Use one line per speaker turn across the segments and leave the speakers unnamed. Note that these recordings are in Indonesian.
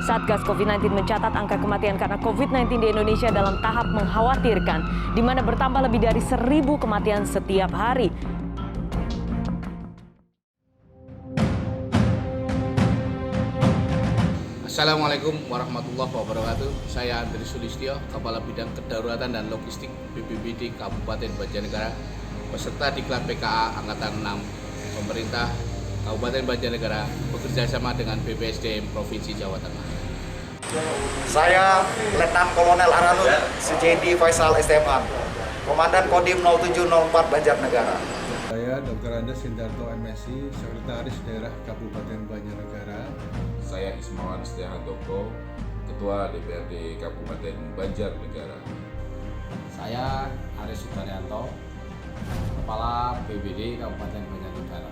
Satgas COVID-19 mencatat angka kematian karena COVID-19 di Indonesia dalam tahap mengkhawatirkan, di mana bertambah lebih dari 1.000 kematian setiap hari.
Assalamualaikum warahmatullahi wabarakatuh. Saya Andri Sulistyo, Kepala Bidang Kedaruratan dan Logistik BPBD Kabupaten Banjarnegara, peserta Diklat PKA Angkatan 6 Pemerintah Kabupaten Banjarnegara bekerja sama dengan BPSDM Provinsi Jawa Tengah.
Saya Letnan Kolonel Aranut Sujendi Faisal STMA, Komandan Kodim 0704 Banjarnegara.
Saya Dr. Andes Sindarto MSI, Sekretaris Daerah Kabupaten Banjarnegara.
Saya Ismawan Setiahandoko, Ketua DPRD Kabupaten Banjarnegara.
Saya Aris Sudaryanto, Kepala BPD Kabupaten Banjarnegara.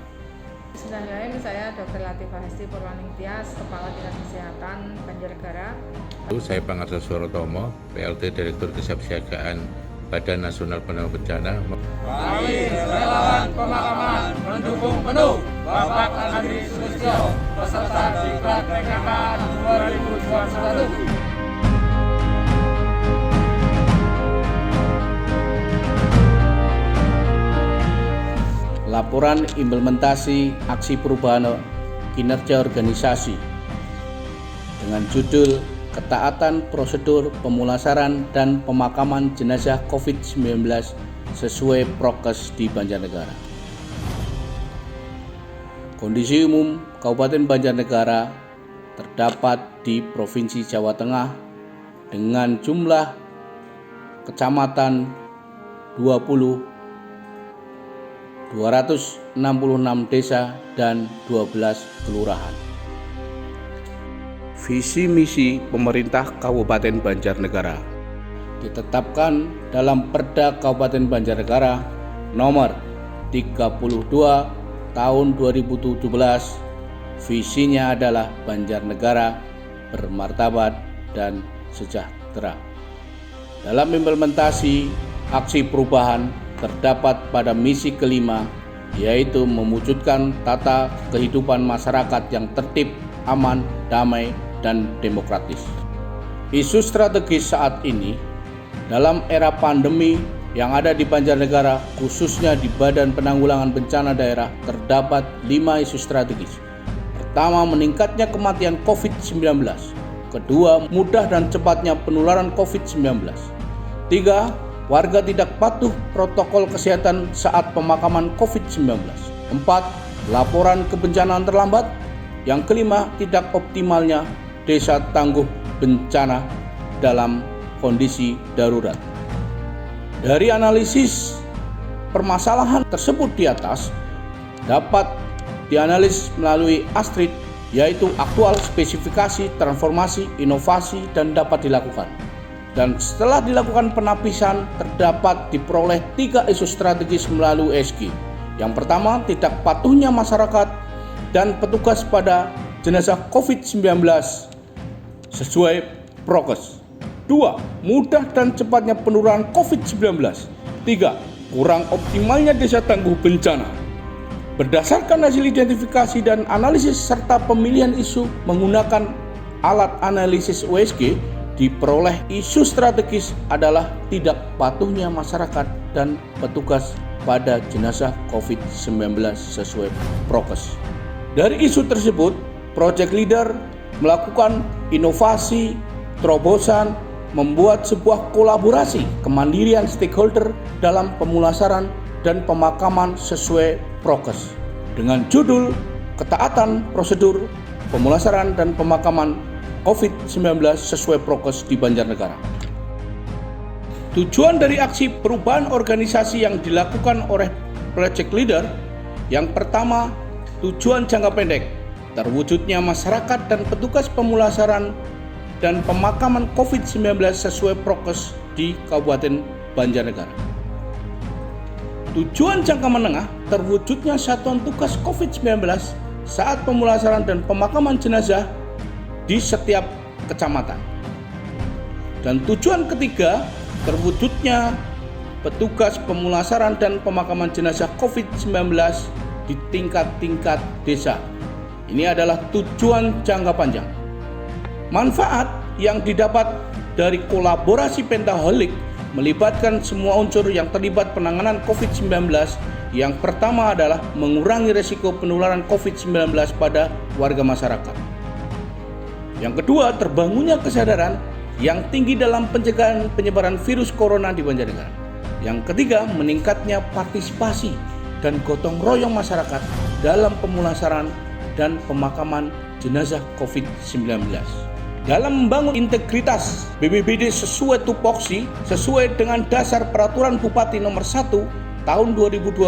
Bismillahirrahmanirrahim, saya Dr. Latifah Hesti Purwaning Tias, Kepala Dinas Kesehatan Banjarnegara.
Saya Pangarso Surotomo, PLT Direktur Kesiapsiagaan Badan Nasional Penanggulangan Bencana.
Kami relawan pemakaman mendukung penuh Bapak Andri Sulistyo peserta Diklat PKA 2021.
Laporan implementasi aksi perubahan kinerja organisasi dengan judul Ketaatan Prosedur Pemulasaran dan Pemakaman Jenazah COVID-19 sesuai prokes di Banjarnegara. Kondisi umum Kabupaten Banjarnegara terdapat di Provinsi Jawa Tengah dengan jumlah kecamatan 266 desa dan 12 kelurahan. Visi misi pemerintah Kabupaten Banjarnegara ditetapkan dalam Perda Kabupaten Banjarnegara nomor 32 tahun 2017. Visinya adalah Banjarnegara bermartabat dan sejahtera. Dalam implementasi aksi perubahan terdapat pada misi kelima, yaitu mewujudkan tata kehidupan masyarakat yang tertib, aman, damai, dan demokratis. Isu strategis saat ini dalam era pandemi yang ada di Banjarnegara, khususnya di Badan Penanggulangan Bencana Daerah, terdapat 5 isu strategis. Pertama, meningkatnya kematian COVID-19. Kedua, mudah dan cepatnya penularan COVID-19. 3. Warga tidak patuh protokol kesehatan saat pemakaman COVID-19. 4. Laporan kebencanaan terlambat. Yang kelima, tidak optimalnya desa tangguh bencana dalam kondisi darurat. Dari analisis permasalahan tersebut di atas dapat dianalisis melalui ASTRID, yaitu aktual, spesifikasi, transformasi, inovasi, dan dapat dilakukan. Dan setelah dilakukan penapisan, terdapat diperoleh 3 isu strategis melalui ESG. Yang pertama, tidak patuhnya masyarakat dan petugas pada jenazah COVID-19 sesuai prokes. 2. Mudah dan cepatnya penularan COVID-19. 3. Kurang optimalnya desa tangguh bencana. Berdasarkan hasil identifikasi dan analisis serta pemilihan isu menggunakan alat analisis USG, diperoleh isu strategis adalah tidak patuhnya masyarakat dan petugas pada jenazah COVID-19 sesuai prokes. Dari isu tersebut, project leader melakukan inovasi, terobosan, membuat sebuah kolaborasi kemandirian stakeholder dalam pemulasaran dan pemakaman sesuai prokes dengan judul Ketaatan Prosedur Pemulasaran dan Pemakaman COVID-19 sesuai prokes di Banjarnegara. Tujuan dari aksi perubahan organisasi yang dilakukan oleh project leader, yang pertama, tujuan jangka pendek, terwujudnya masyarakat dan petugas pemulasaran dan pemakaman COVID-19 sesuai prokes di Kabupaten Banjarnegara. Tujuan jangka menengah, terwujudnya satuan tugas COVID-19 saat pemulasaran dan pemakaman jenazah di setiap kecamatan. Dan tujuan ketiga, terwujudnya petugas pemulasaran dan pemakaman jenazah COVID-19 di tingkat-tingkat desa. Ini adalah tujuan jangka panjang. Manfaat yang didapat dari kolaborasi Pentaholik melibatkan semua unsur yang terlibat penanganan COVID-19. Yang pertama adalah mengurangi risiko penularan COVID-19 pada warga masyarakat. Yang kedua, terbangunnya kesadaran yang tinggi dalam pencegahan penyebaran virus corona di Banjarnegara. Yang ketiga, meningkatnya partisipasi dan gotong royong masyarakat dalam pemulasaran dan pemakaman jenazah COVID-19. Dalam membangun integritas BPBD sesuai tupoksi, sesuai dengan dasar Peraturan Bupati Nomor 1 Tahun 2022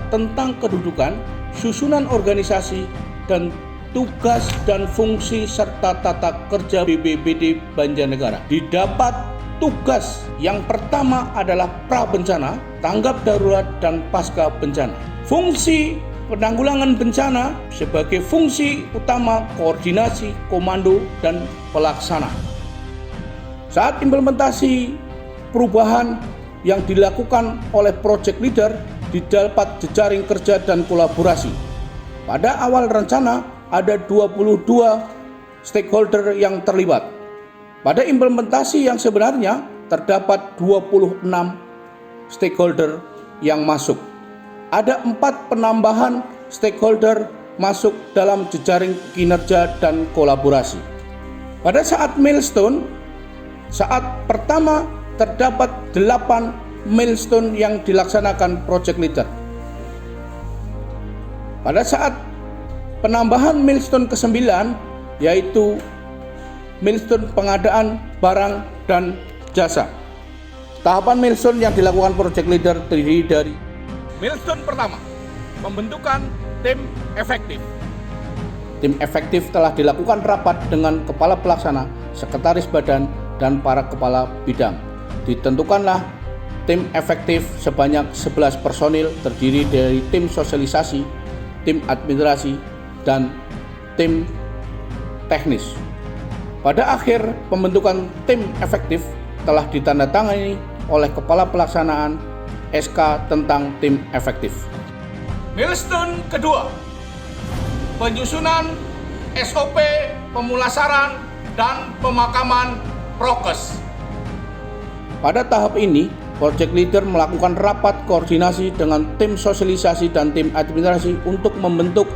tentang kedudukan, susunan organisasi, dan tugas dan fungsi serta tata kerja BPBD Banjarnegara. Didapat tugas yang pertama adalah pra-bencana, tanggap darurat, dan pasca bencana. Fungsi penanggulangan bencana sebagai fungsi utama koordinasi, komando, dan pelaksana. Saat implementasi perubahan yang dilakukan oleh project leader, didapat jejaring kerja dan kolaborasi. Pada awal rencana ada 22 stakeholder yang terlibat. Pada implementasi yang sebenarnya terdapat 26 stakeholder yang masuk. Ada 4 penambahan stakeholder masuk dalam jejaring kinerja dan kolaborasi. Pada saat milestone, saat pertama terdapat 8 milestone yang dilaksanakan project leader. Pada saat penambahan milestone ke-9 yaitu milestone pengadaan barang dan jasa. Tahapan milestone yang dilakukan project leader terdiri dari milestone pertama, pembentukan tim efektif. Tim efektif telah dilakukan rapat dengan kepala pelaksana, sekretaris badan, dan para kepala bidang. Ditentukanlah tim efektif sebanyak 11 personil terdiri dari tim sosialisasi, tim administrasi, dan tim teknis. Pada akhir pembentukan tim efektif telah ditandatangani oleh Kepala Pelaksanaan SK tentang tim efektif. Milestone kedua, penyusunan SOP pemulasaran dan pemakaman prokes. Pada tahap ini, project leader melakukan rapat koordinasi dengan tim sosialisasi dan tim administrasi untuk membentuk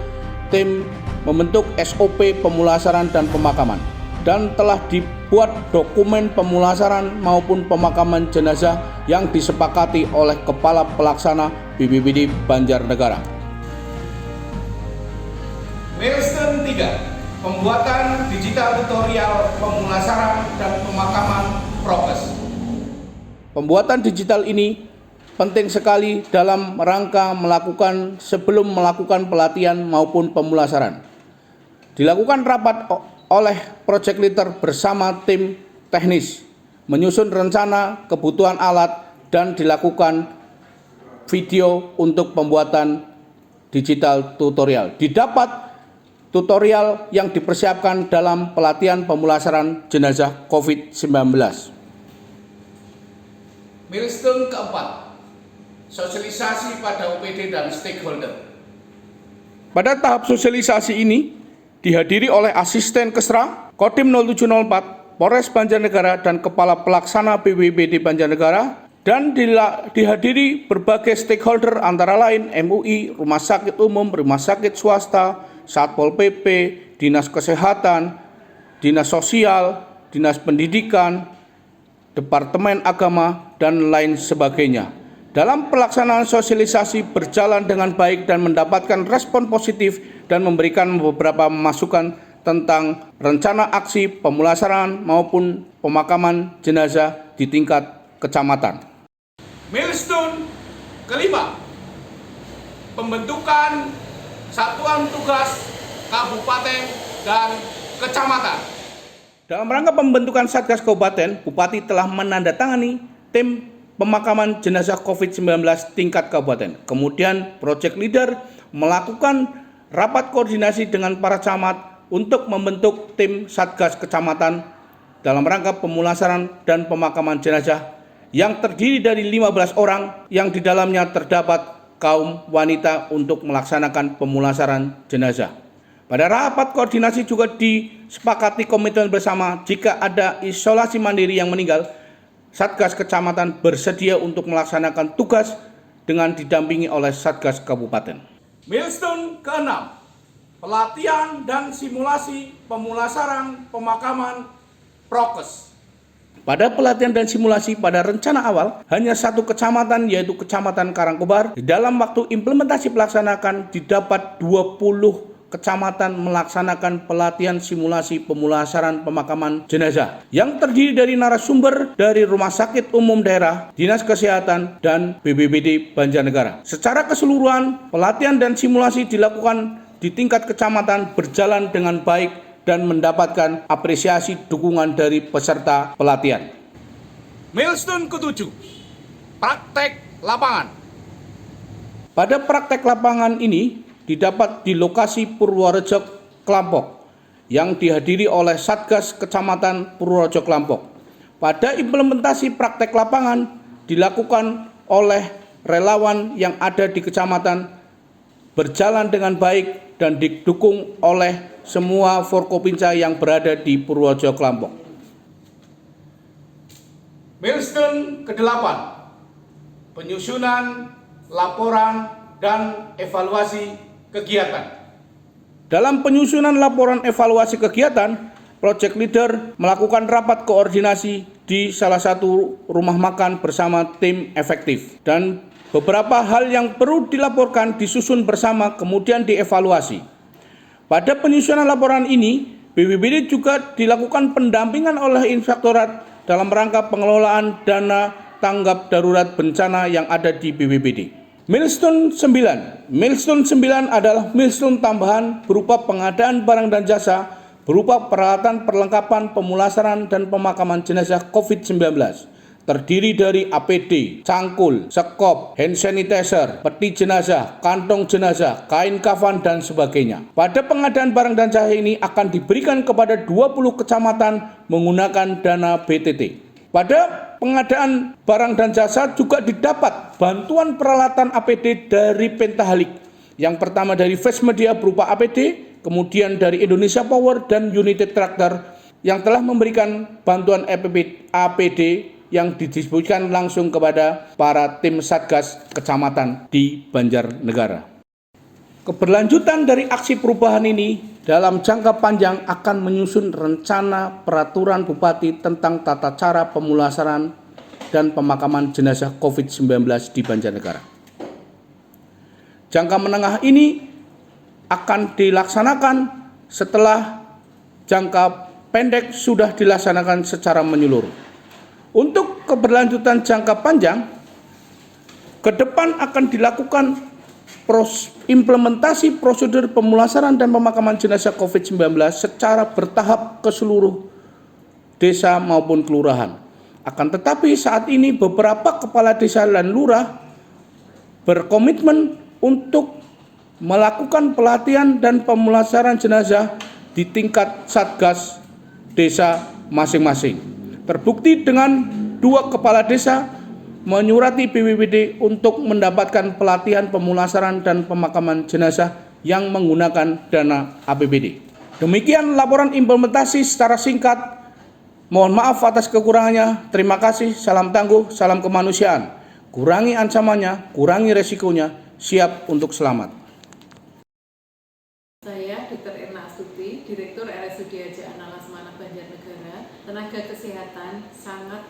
SOP pemulasaran dan pemakaman, dan telah dibuat dokumen pemulasaran maupun pemakaman jenazah yang disepakati oleh Kepala Pelaksana BPBD Banjarnegara. Milestone 3, pembuatan digital tutorial pemulasaran dan pemakaman prokes. Pembuatan digital ini penting sekali dalam rangka sebelum melakukan pelatihan maupun pemulasaran. Dilakukan rapat oleh project leader bersama tim teknis, menyusun rencana kebutuhan alat, dan dilakukan video untuk pembuatan digital tutorial. Didapat tutorial yang dipersiapkan dalam pelatihan pemulasaran jenazah COVID-19. Milestone keempat, sosialisasi pada OPD dan stakeholder. Pada tahap sosialisasi ini dihadiri oleh asisten Kesra, Kodim 0704, Polres Banjarnegara, dan Kepala Pelaksana BPBD Banjarnegara, dan dihadiri berbagai stakeholder antara lain MUI, Rumah Sakit Umum, Rumah Sakit Swasta, Satpol PP, Dinas Kesehatan, Dinas Sosial, Dinas Pendidikan, Departemen Agama, dan lain sebagainya. Dalam pelaksanaan sosialisasi berjalan dengan baik dan mendapatkan respon positif dan memberikan beberapa masukan tentang rencana aksi pemulasaran maupun pemakaman jenazah di tingkat kecamatan. Milestone kelima, pembentukan satuan tugas kabupaten dan kecamatan. Dalam rangka pembentukan Satgas Kabupaten, Bupati telah menandatangani tim pemakaman jenazah COVID-19 tingkat kabupaten. Kemudian project leader melakukan rapat koordinasi dengan para camat untuk membentuk tim Satgas Kecamatan dalam rangka pemulasaran dan pemakaman jenazah yang terdiri dari 15 orang yang di dalamnya terdapat kaum wanita untuk melaksanakan pemulasaran jenazah. Pada rapat koordinasi juga disepakati komitmen bersama jika ada isolasi mandiri yang meninggal, Satgas Kecamatan bersedia untuk melaksanakan tugas dengan didampingi oleh Satgas Kabupaten. Milestone ke-6, pelatihan dan simulasi pemulasaran pemakaman prokes. Pada pelatihan dan simulasi pada rencana awal, hanya satu kecamatan yaitu Kecamatan Karangkobar. Dalam waktu implementasi pelaksanakan didapat 20 kecamatan melaksanakan pelatihan simulasi pemulasaran pemakaman jenazah yang terdiri dari narasumber dari Rumah Sakit Umum Daerah, Dinas Kesehatan, dan BPBD Banjarnegara. Secara keseluruhan, pelatihan dan simulasi dilakukan di tingkat kecamatan berjalan dengan baik dan mendapatkan apresiasi dukungan dari peserta pelatihan. Milestone ke-7, praktek lapangan. Pada praktek lapangan ini didapat di lokasi Purworejo Klampok yang dihadiri oleh Satgas Kecamatan Purworejo Klampok. Pada implementasi praktek lapangan dilakukan oleh relawan yang ada di kecamatan berjalan dengan baik dan didukung oleh semua Forkopimda yang berada di Purworejo Klampok. Milestone ke-8, penyusunan laporan dan evaluasi kegiatan. Dalam penyusunan laporan evaluasi kegiatan, Project Leader melakukan rapat koordinasi di salah satu rumah makan bersama tim efektif dan beberapa hal yang perlu dilaporkan disusun bersama kemudian dievaluasi. Pada penyusunan laporan ini, BPBD juga dilakukan pendampingan oleh Inspektorat dalam rangka pengelolaan dana tanggap darurat bencana yang ada di BPBD. Milestone 9. Milestone 9 adalah milestone tambahan berupa pengadaan barang dan jasa berupa peralatan perlengkapan pemulasaran dan pemakaman jenazah COVID-19. Terdiri dari APD, cangkul, sekop, hand sanitizer, peti jenazah, kantong jenazah, kain kafan, dan sebagainya. Pada pengadaan barang dan jasa ini akan diberikan kepada 20 kecamatan menggunakan dana BTT. Pada pengadaan barang dan jasa juga didapat bantuan peralatan APD dari Pentahalik. Yang pertama dari Face Media berupa APD, kemudian dari Indonesia Power dan United Tractor yang telah memberikan bantuan APD yang didistribusikan langsung kepada para tim Satgas Kecamatan di Banjarnegara. Keberlanjutan dari aksi perubahan ini dalam jangka panjang akan menyusun rencana peraturan Bupati tentang tata cara pemulasaran dan pemakaman jenazah COVID-19 di Banjarnegara. Jangka menengah ini akan dilaksanakan setelah jangka pendek sudah dilaksanakan secara menyeluruh. Untuk keberlanjutan jangka panjang, ke depan akan dilakukan implementasi prosedur pemulasaran dan pemakaman jenazah COVID-19 secara bertahap ke seluruh desa maupun kelurahan. Akan tetapi saat ini beberapa kepala desa dan lurah berkomitmen untuk melakukan pelatihan dan pemulasaran jenazah di tingkat Satgas desa masing-masing. Terbukti dengan 2 kepala desa menyurati BPBD untuk mendapatkan pelatihan pemulasaran dan pemakaman jenazah yang menggunakan dana APBD. Demikian laporan implementasi secara singkat. Mohon maaf atas kekurangannya. Terima kasih. Salam tangguh, salam kemanusiaan. Kurangi ancamannya, kurangi resikonya, siap untuk selamat.
Saya Dr. Erna Astuti, Direktur RSUD Haji Ana Lasmana Banjarnegara. Tenaga kesehatan sangat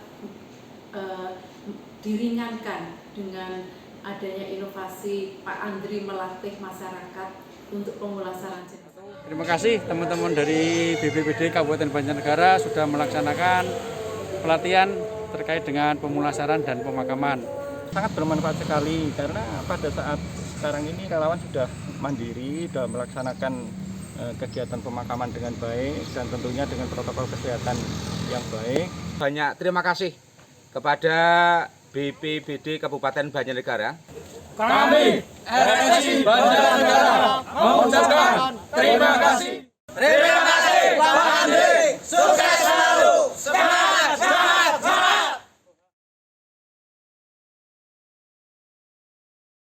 diringankan dengan adanya inovasi Pak Andri melatih masyarakat untuk pemulasaran jenazah.
Terima kasih teman-teman dari BPBD Kabupaten Banjarnegara sudah melaksanakan pelatihan terkait dengan pemulasaran dan pemakaman.
Sangat bermanfaat sekali karena pada saat sekarang ini relawan sudah mandiri, sudah melaksanakan kegiatan pemakaman dengan baik dan tentunya dengan protokol kesehatan yang baik.
Banyak terima kasih kepada BPBD Kabupaten Banjarnegara.
Kami RSI Banjarnegara mengucapkan terima kasih.